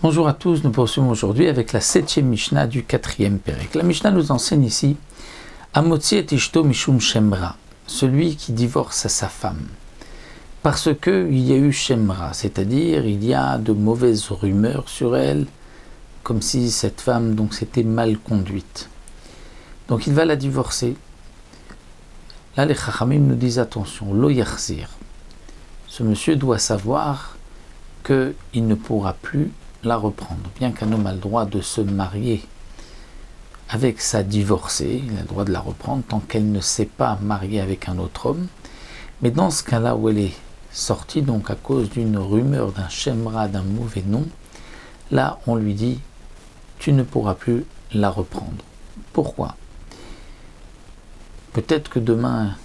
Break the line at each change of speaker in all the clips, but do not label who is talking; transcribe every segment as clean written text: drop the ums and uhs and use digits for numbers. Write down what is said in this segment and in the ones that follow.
Bonjour à tous, nous poursuivons aujourd'hui avec la 7e Mishnah du 4e Pérek. La Mishnah nous enseigne ici Amotzi et ishto mishum shemra, celui qui divorce à sa femme, parce qu'il y a eu shemra, c'est-à-dire il y a de mauvaises rumeurs sur elle, comme si cette femme donc s'était mal conduite. Donc il va la divorcer. Là les Chachamim nous disent attention, lo yachzir. Ce monsieur doit savoir qu'il ne pourra plus la reprendre. Bien qu'un homme a le droit de se marier avec sa divorcée, il a le droit de la reprendre tant qu'elle ne s'est pas mariée avec un autre homme. Mais dans ce cas-là où elle est sortie, donc à cause d'une rumeur, d'un shemra, d'un mauvais nom, là on lui dit tu ne pourras plus la reprendre. Pourquoi? Peut-être que demain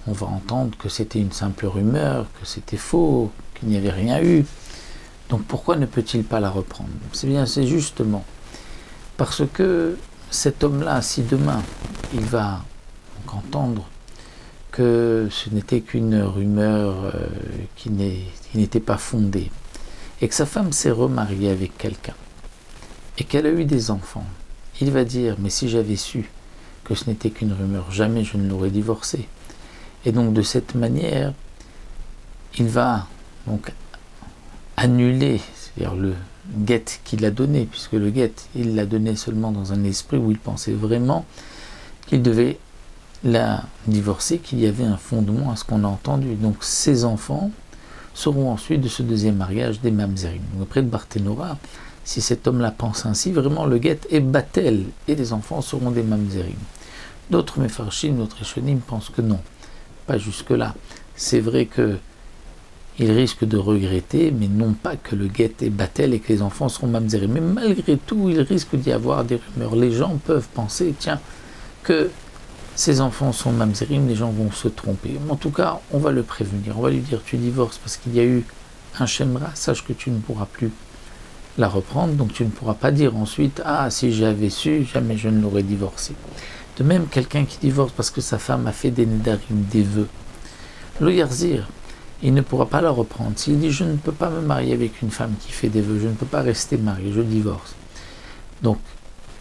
on va entendre que c'était une simple rumeur, que c'était faux, qu'il n'y avait rien eu. Donc pourquoi ne peut-il pas la reprendre? C'est justement parce que cet homme-là, si demain il va donc entendre que ce n'était qu'une rumeur qui n'était pas fondée, et que sa femme s'est remariée avec quelqu'un, et qu'elle a eu des enfants, il va dire, mais si j'avais su que ce n'était qu'une rumeur, jamais je ne l'aurais divorcée. Et donc de cette manière, il va donc annuler, c'est-à-dire le guet qu'il a donné, puisque le guet, il l'a donné seulement dans un esprit où il pensait vraiment qu'il devait la divorcer, qu'il y avait un fondement à ce qu'on a entendu. Donc ses enfants seront ensuite de ce deuxième mariage des mamzerim. Donc après de Barthénora, si cet homme-là pense ainsi, vraiment le guet est batel, et les enfants seront des mamzerim. D'autres mefarshim, d'autres eshonim pensent que non, pas jusque-là. C'est vrai que il risque de regretter, mais non pas que le guet est battel et que les enfants seront mamzerim. Mais malgré tout, il risque d'y avoir des rumeurs. Les gens peuvent penser, tiens, que ces enfants sont mamzerim, les gens vont se tromper. Mais en tout cas, on va le prévenir. On va lui dire, tu divorces parce qu'il y a eu un shemra, sache que tu ne pourras plus la reprendre, donc tu ne pourras pas dire ensuite, ah, si j'avais su, jamais je ne l'aurais divorcé. De même, quelqu'un qui divorce parce que sa femme a fait des nedarim, des vœux, lo yarzir, il ne pourra pas la reprendre. S'il dit je ne peux pas me marier avec une femme qui fait des vœux, je ne peux pas rester marié, je divorce. Donc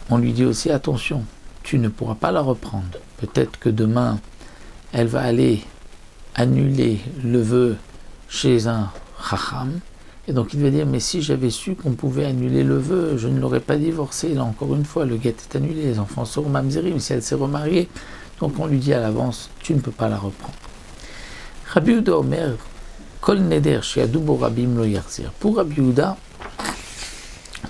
on lui dit aussi attention, tu ne pourras pas la reprendre. Peut-être que demain elle va aller annuler le vœu chez un chacham, et donc il va dire mais si j'avais su qu'on pouvait annuler le vœu, je ne l'aurais pas divorcé. Là encore une fois, le guet est annulé, les enfants seront mamzerim si elle s'est remariée. Donc on lui dit à l'avance, tu ne peux pas la reprendre. Rabbi Yehuda Omer, Kol neder sheyadubo rabim lo yarzir. Pour Rabbi Yehuda,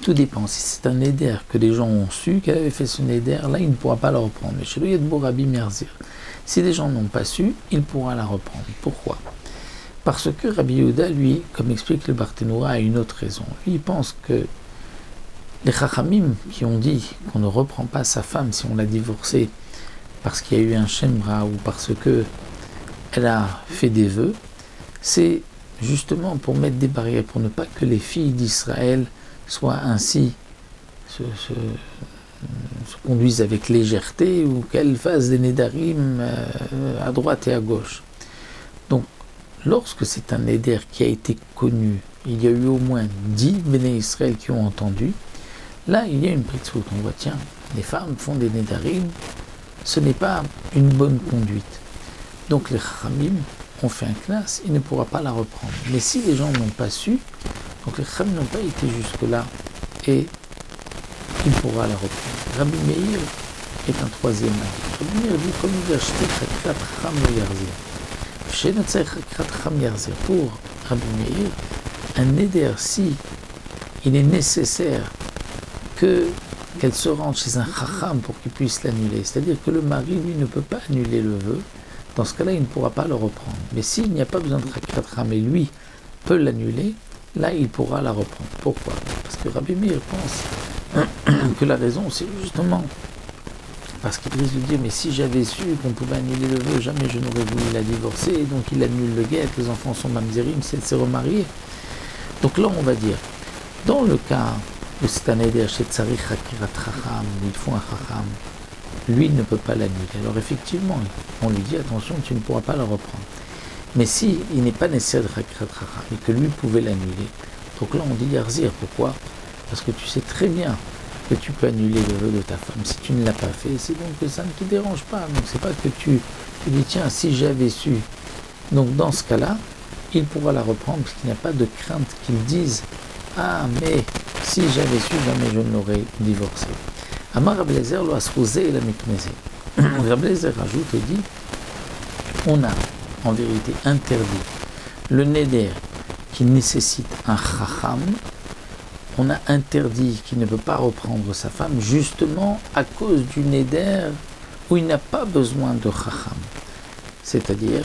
tout dépend. Si c'est un neder que les gens ont su qu'elle avait fait ce neder, là il ne pourra pas la reprendre. Mais chez lo yadubo rabim yarzir. Si les gens n'ont pas su, il pourra la reprendre. Pourquoi? Parce que Rabbi Yehuda, lui, comme explique le Barthénora, a une autre raison. Lui, il pense que les Chachamim qui ont dit qu'on ne reprend pas sa femme si on l'a divorcée parce qu'il y a eu un shemra ou parce que elle a fait des vœux, c'est justement pour mettre des barrières, pour ne pas que les filles d'Israël soient ainsi, se conduisent avec légèreté, ou qu'elles fassent des nédarim à droite et à gauche. Donc, lorsque c'est un néder qui a été connu, il y a eu au moins 10 béné Israël qui ont entendu, là il y a une pritzvut. On voit, tiens, les femmes font des nédarim, ce n'est pas une bonne conduite. Donc les Chachamim ont fait un classe, il ne pourra pas la reprendre. Mais si les gens n'ont pas su, donc les Chachamim n'ont pas été jusque-là, et il pourra la reprendre. Rabbi Meir est un troisième avis. Rabbi Meir dit, comme il a acheté Chakrat Chacham lo yarzir. Chez notre Chakrat Chacham yarzir, pour Rabbi Meir, un neder, si il est nécessaire qu'elle se rende chez un Chacham pour qu'il puisse l'annuler, c'est-à-dire que le mari, lui, ne peut pas annuler le vœu, dans ce cas-là, il ne pourra pas le reprendre. Mais s'il n'y a pas besoin de Chakrat Chacham et lui peut l'annuler, là, il pourra la reprendre. Pourquoi? Parce que Rabbi Meir pense que la raison, c'est justement parce qu'il risque de dire, mais si j'avais su qu'on pouvait annuler le vœu, jamais je n'aurais voulu la divorcer, et donc il annule le guet, les enfants sont mamzerim, si elle s'est remariée. Donc là, on va dire, dans le cas où c'est un éder chez Tzarich Chakrat Chacham, où il faut un Chacham, lui ne peut pas l'annuler. Alors effectivement, on lui dit attention, tu ne pourras pas la reprendre. Mais si il n'est pas nécessaire de Chakrat Chacham et que lui pouvait l'annuler, donc là on dit Yarzir. Pourquoi? parce que tu sais très bien que tu peux annuler le vœu de ta femme. Si tu ne l'as pas fait, c'est donc que ça ne te dérange pas. Donc c'est pas que tu dis tiens, si j'avais su. Donc dans ce cas-là, il pourra la reprendre parce qu'il n'y a pas de crainte qu'il dise ah mais si j'avais su, jamais je ne l'aurais divorcé. Amar Rabbi Eliezer lo asrouzé et la miknezé. Rabbi Eliezer rajoute et dit on a en vérité interdit le neder qui nécessite un chacham. On a interdit qu'il ne peut pas reprendre sa femme justement à cause du neder où il n'a pas besoin de chacham. C'est-à-dire,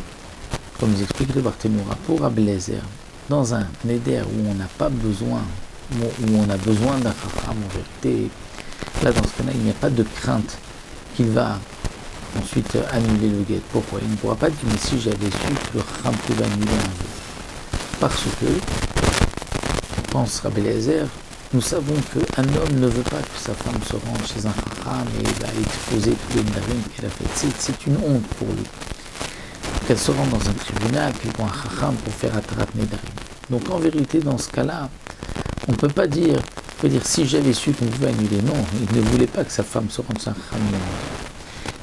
comme nous explique le Barthénoura, pour Rabbi Eliezer, dans un neder où on n'a pas besoin, où on a besoin d'un chacham en vérité, là dans ce cas-là, il n'y a pas de crainte qu'il va ensuite annuler le guet. Pourquoi? Il ne pourra pas dire mais si j'avais su que le chacham pouvait annuler un vœu. Parce que, pense Rabbi Eliezer, nous savons qu'un homme ne veut pas que sa femme se rende chez un chacham et va exposer tous les nedarim qu'elle a fait. C'est une honte pour lui. Qu'elle se rende dans un tribunal, qu'elle voit un chacham pour faire atarat nedarim. Donc en vérité, dans ce cas-là, on ne peut pas dire, si j'avais su qu'on pouvait annuler. Non, il ne voulait pas que sa femme se rende chez un chacham.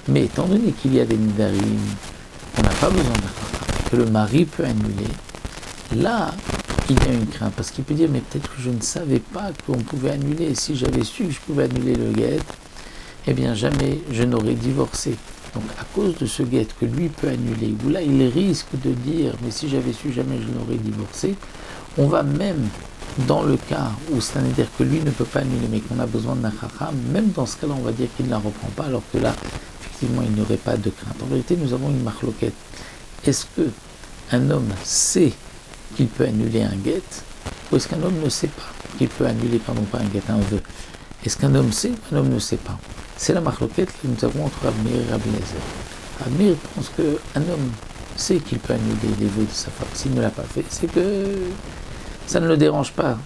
Mais étant donné qu'il y a des nedarim, on n'a pas besoin d'un chacham, que le mari peut annuler, là, il y a une crainte, parce qu'il peut dire, mais peut-être que je ne savais pas qu'on pouvait annuler, si j'avais su que je pouvais annuler le guet, eh bien jamais je n'aurais divorcé. Donc à cause de ce guet que lui peut annuler, où là il risque de dire, mais si j'avais su jamais je n'aurais divorcé, on va même, dans le cas où c'est un éder que lui ne peut pas annuler, mais qu'on a besoin d'un chacham, même dans ce cas-là on va dire qu'il ne la reprend pas, alors que là, effectivement, il n'y aurait pas de crainte. En vérité, nous avons une marloquette. Est-ce qu'un homme sait qu'il peut annuler un guet, ou est-ce qu'un homme ne sait pas qu'il peut annuler, pas un guet, un vœu? Est-ce qu'un homme sait ou un homme ne sait pas? C'est la marloquette que nous avons entre Rabbi Meir et Rabbi Eliezer. Rabbi Meir pense qu'un homme sait qu'il peut annuler les vœux de sa femme. S'il ne l'a pas fait, c'est que ça ne le dérange pas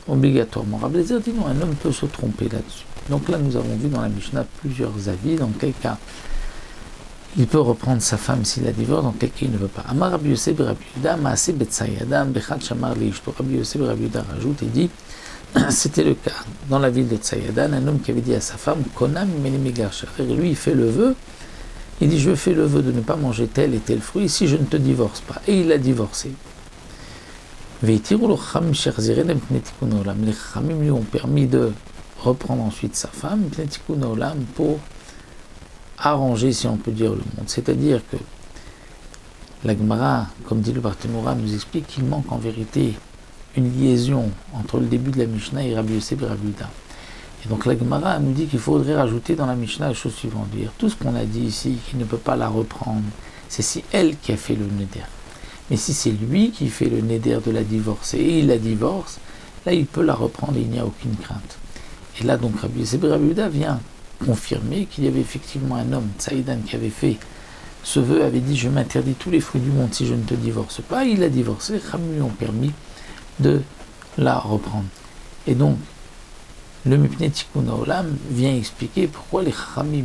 obligatoirement. Rabbi Eliezer dit non, un homme peut se tromper là-dessus. Donc là, nous avons vu dans la Mishnah plusieurs avis. Dans quel cas il peut reprendre sa femme s'il la divorce, dans quel cas il ne veut pas. Amar Rabbi Yosef Rabbi Yehuda, Maaseh Betsai Adam, Bechad Shamar Leishto. Rabbi Yosef Rabbi Yehuda rajoute et dit c'était le cas dans la ville de Tsayadan, un homme qui avait dit à sa femme Konam Menimegash. Lui, il fait le vœu, il dit je fais le vœu de ne pas manger tel et tel fruit si je ne te divorce pas. Et il l'a divorcé. Les Chachamim lui ont permis de reprendre ensuite sa femme, pour arranger, si on peut dire, le monde. C'est-à-dire que la Gemara, comme dit le Barthénoura, nous explique qu'il manque en vérité une liaison entre le début de la Mishnah et Rabbi Yosef et Rabbi Yehuda. Et donc la Gemara nous dit qu'il faudrait rajouter dans la Mishnah la chose suivante, dire tout ce qu'on a dit ici, qu'il ne peut pas la reprendre, c'est si elle qui a fait le neder. Mais si c'est lui qui fait le neder de la divorcer et il la divorce, là il peut la reprendre et il n'y a aucune crainte. Et là donc Rabbi Yosef et Rabbi Yehuda vient confirmer qu'il y avait effectivement un homme, Tsaïdan, qui avait fait ce vœu, avait dit je m'interdis tous les fruits du monde si je ne te divorce pas, il l'a divorcé, les Chachamim lui ont permis de la reprendre. Et donc, le Mipnei Tikkun Haolam vient expliquer pourquoi les Chachamim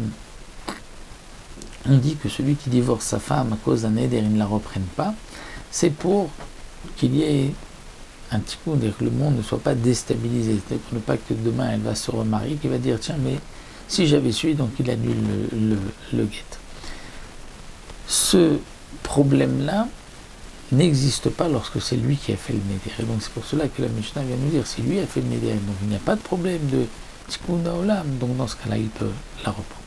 ont dit que celui qui divorce sa femme à cause d'un éder, ils ne la reprennent pas, c'est pour qu'il y ait un tikkun, que le monde ne soit pas déstabilisé, c'est-à-dire pour ne pas que demain elle va se remarier, qu'il va dire tiens, mais si j'avais su, donc il annule le guet. Ce problème-là n'existe pas lorsque c'est lui qui a fait le neder. Et donc c'est pour cela que la Mishnah vient nous dire, si lui a fait le neder, donc il n'y a pas de problème de tikkun haolam, donc dans ce cas-là, il peut la reprendre.